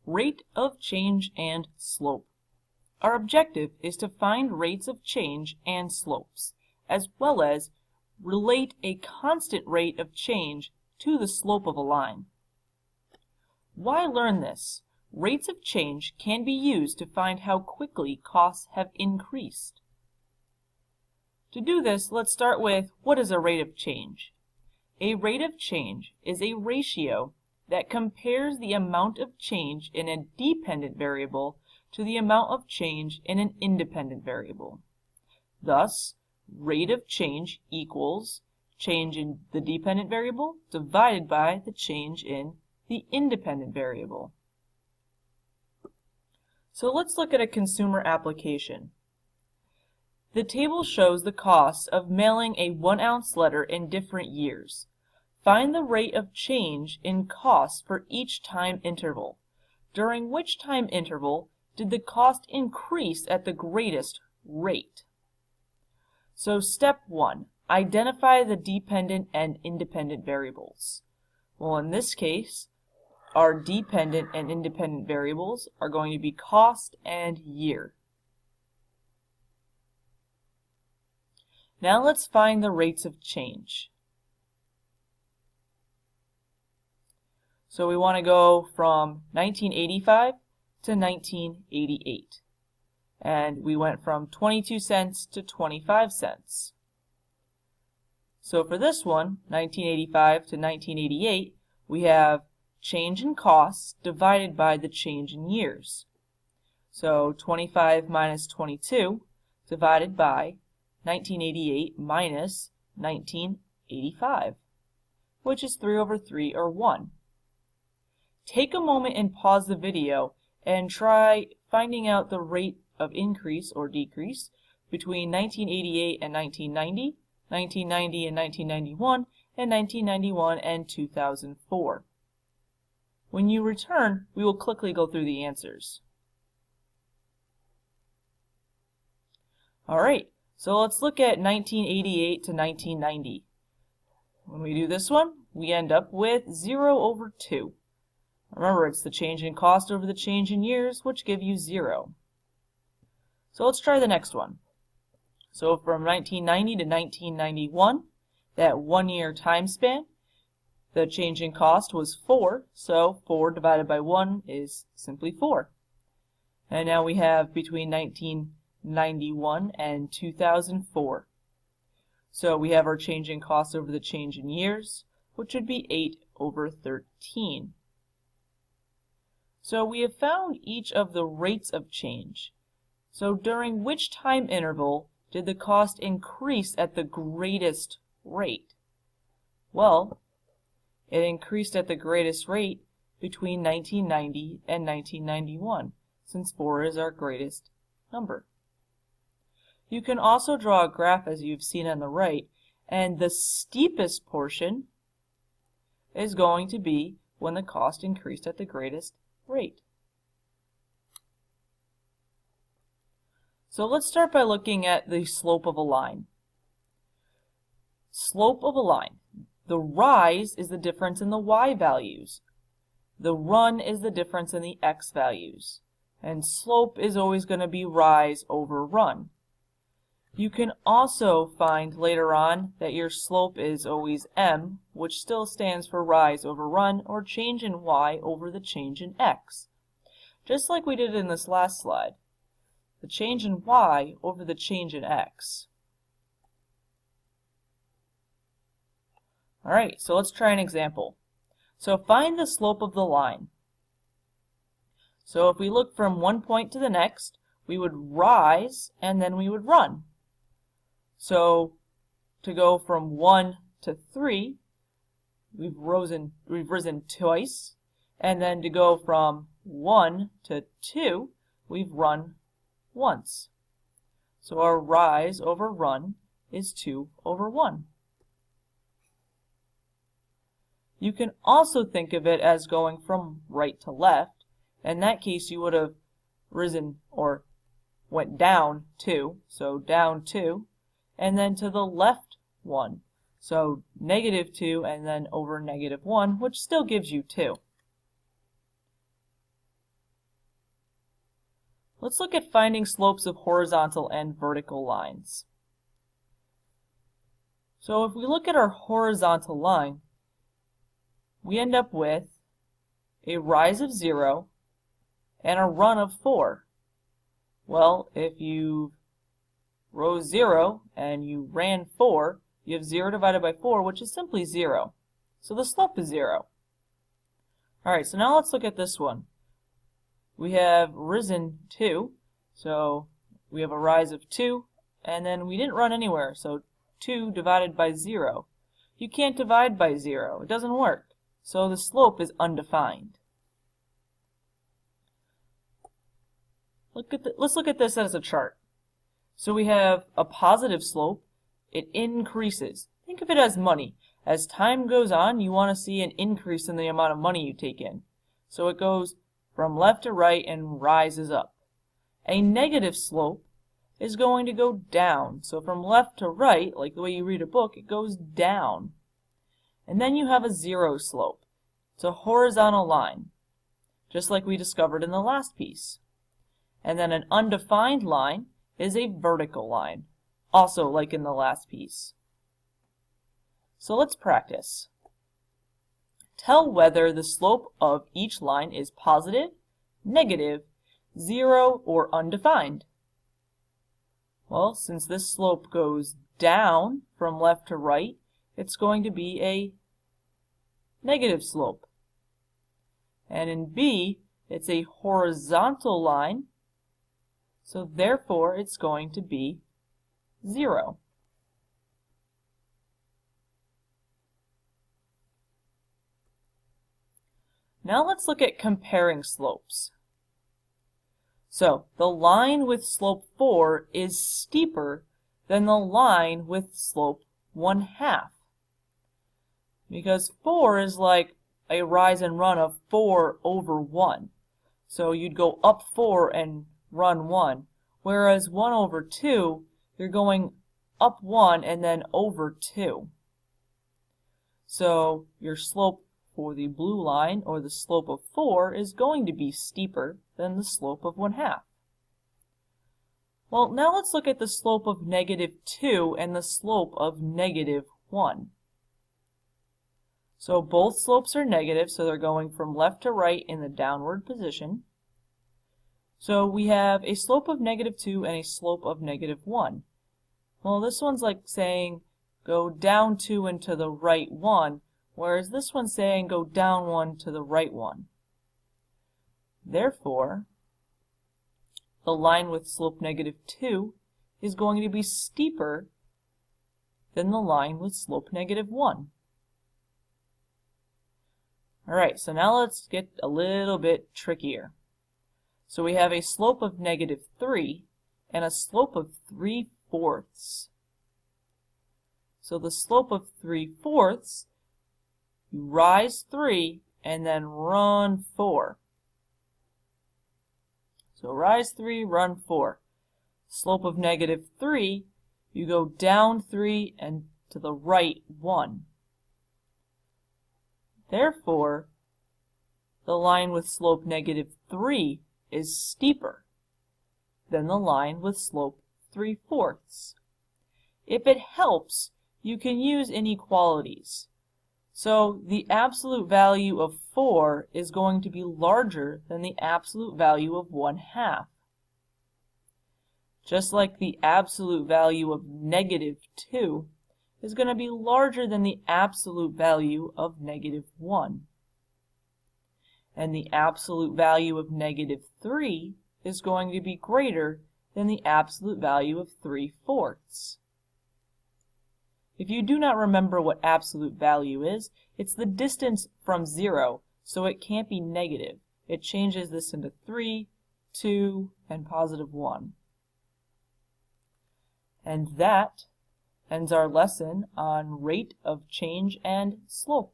rate of change and slope. Our objective is to find rates of change and slopes, as well as relate a constant rate of change to the slope of a line. Why learn this? Rates of change can be used to find how quickly costs have increased. To do this, let's start with what is a rate of change? A rate of change is a ratio that compares the amount of change in a dependent variable to the amount of change in an independent variable. Thus, rate of change equals change in the dependent variable divided by the change in the independent variable. So let's look at a consumer application. The table shows the costs of mailing a 1-ounce letter in different years. Find the rate of change in costs for each time interval. During which time interval did the cost increase at the greatest rate? So step 1, identify the dependent and independent variables. Well, in this case, our dependent and independent variables are going to be cost and year. Now let's find the rates of change. So we want to go from 1985 to 1988. And we went from 22 cents to 25 cents. So for this one, 1985 to 1988, we have change in costs divided by the change in years. So 25 minus 22 divided by 1988 minus 1985, which is 3 over 3, or 1. Take a moment and pause the video and try finding out the rate of increase or decrease between 1988 and 1990, 1990 and 1991, and 1991 and 2004. When you return, we will quickly go through the answers. Alright, so let's look at 1988 to 1990. When we do this one, we end up with 0 over 2. Remember, it's the change in cost over the change in years, which give you 0. So let's try the next one. So from 1990 to 1991, that 1-year time span, the change in cost was 4, so 4 divided by 1 is simply 4. And now we have between 1991 and 2004. So we have our change in cost over the change in years, which would be 8 over 13. So we have found each of the rates of change. So during which time interval did the cost increase at the greatest rate? Well, it increased at the greatest rate between 1990 and 1991, since 4 is our greatest number. You can also draw a graph as you've seen on the right, and the steepest portion is going to be when the cost increased at the greatest rate. So let's start by looking at the slope of a line. Slope of a line. The rise is the difference in the y values. The run is the difference in the x values. And slope is always going to be rise over run. You can also find later on that your slope is always m, which still stands for rise over run, or change in y over the change in x. Just like we did in this last slide. The change in y over the change in x. Alright, so let's try an example. So find the slope of the line. So if we look from one point to the next, we would rise and then we would run. So to go from 1 to 3, we've risen twice, and then to go from 1 to 2, we've run once. So our rise over run is 2 over 1. You can also think of it as going from right to left. In that case, you would have risen or went down 2, so down 2, and then to the left 1. So negative 2 and then over negative 1, which still gives you 2. Let's look at finding slopes of horizontal and vertical lines. So if we look at our horizontal line, we end up with a rise of 0 and a run of 4. Well, if you rose 0 and you ran 4, you have 0 divided by 4, which is simply 0. So the slope is 0. Alright, so now let's look at this one. We have risen 2, so we have a rise of 2, and then we didn't run anywhere, so 2 divided by 0. You can't divide by 0. It doesn't work. So the slope is undefined. Let's look at this as a chart. So we have a positive slope. It increases. Think of it as money. As time goes on, you want to see an increase in the amount of money you take in. So it goes from left to right and rises up. A negative slope is going to go down. So from left to right, like the way you read a book, it goes down. And then you have a 0 slope. It's a horizontal line, just like we discovered in the last piece. And then an undefined line is a vertical line, also like in the last piece. So let's practice. Tell whether the slope of each line is positive, negative, 0, or undefined. Well, since this slope goes down from left to right, it's going to be a negative slope. And in B, it's a horizontal line, so therefore it's going to be 0. Now let's look at comparing slopes. So the line with slope 4 is steeper than the line with slope 1/2. Because 4 is like a rise and run of 4 over 1. So you'd go up 4 and run 1. Whereas 1 over 2, you're going up 1 and then over 2. So your slope for the blue line, or the slope of 4, is going to be steeper than the slope of 1/2. Well, now let's look at the slope of -2 and the slope of -1. So both slopes are negative, so they're going from left to right in the downward position. So we have a slope of -2 and a slope of -1. Well, this one's like saying go down 2 and to the right 1, whereas this one's saying go down 1 to the right 1. Therefore, the line with slope -2 is going to be steeper than the line with slope -1. Alright, so now let's get a little bit trickier. So we have a slope of -3 and a slope of 3/4. So the slope of 3/4, you rise 3 and then run 4. So rise 3, run 4. Slope of -3, you go down 3 and to the right 1. Therefore, the line with slope -3 is steeper than the line with slope 3/4. If it helps, you can use inequalities. So the absolute value of 4 is going to be larger than the absolute value of 1/2. Just like the absolute value of -2 is going to be larger than the absolute value of -1. And the absolute value of -3 is going to be greater than the absolute value of 3/4. If you do not remember what absolute value is, it's the distance from 0, so it can't be negative. It changes this into 3, 2, and +1. And that ends our lesson on rate of change and slope.